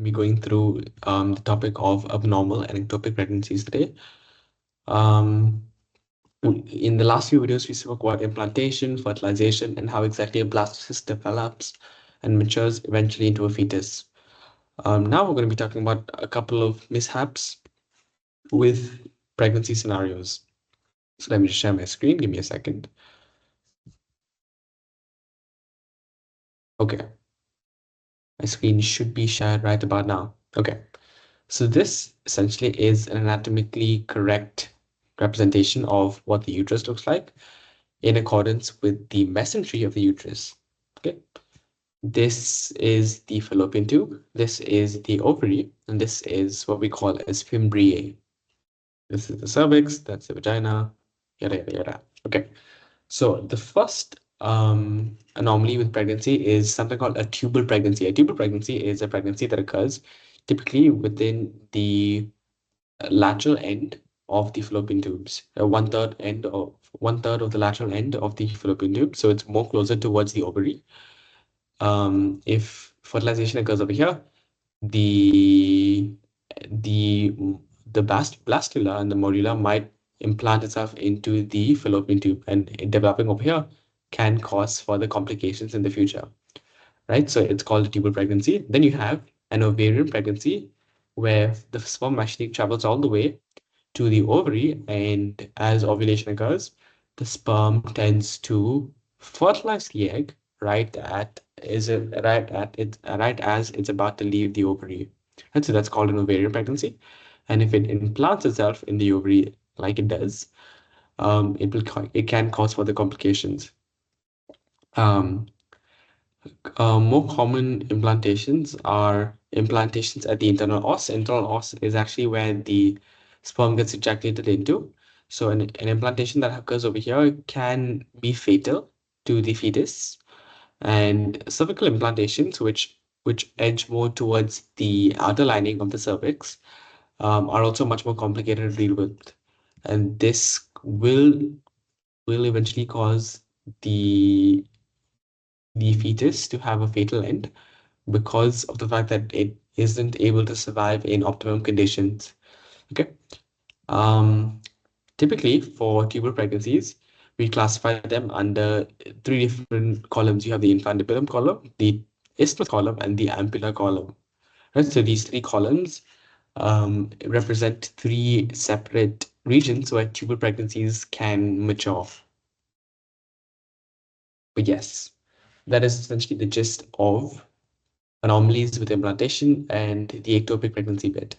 be going through the topic of abnormal and ectopic pregnancies today. In the last few videos, we spoke about implantation, fertilization, and how exactly a blastocyst develops and matures eventually into a fetus. Now we're going to be talking about a couple of mishaps with pregnancy scenarios. So let me just share my screen. Give me a second. Okay. My screen should be shared right about now. Okay. So this essentially is an anatomically correct representation of what the uterus looks like in accordance with the mesentery of the uterus. Okay. This is the fallopian tube, this is the ovary, and this is what we call as fimbriae. This is the cervix, that's the vagina, yada, yada, yada. Okay. So the first anomaly with pregnancy is something called a tubal pregnancy. A tubal pregnancy is a pregnancy that occurs typically within the lateral end of the fallopian tubes, one third of the lateral end of the fallopian tube. So it's more closer towards the ovary. If fertilization occurs over here, the the blastula and the morula might implant itself into the fallopian tube, and developing over here can cause further complications in the future, right? So it's called a tubal pregnancy. Then you have an ovarian pregnancy, where the sperm actually travels all the way to the ovary, and as ovulation occurs, the sperm tends to fertilize the egg right as it's about to leave the ovary. And so that's called an ovarian pregnancy. And if it implants itself in the ovary like it does, it can cause further complications. Um, More common implantations are implantations at the internal os. Internal os is actually where the sperm gets ejaculated into. So an implantation that occurs over here can be fatal to the fetus. And cervical implantations, which edge more towards the outer lining of the cervix, are also much more complicated to deal with. And this will eventually cause the fetus to have a fatal end because of the fact that it isn't able to survive in optimum conditions. Okay. Typically, for tubal pregnancies, we classify them under three different columns. You have the infundibulum column, the isthmus column, and the ampulla column. Right? So these three columns represent three separate regions where tubal pregnancies can mature. But yes, that is essentially the gist of anomalies with implantation and the ectopic pregnancy bit.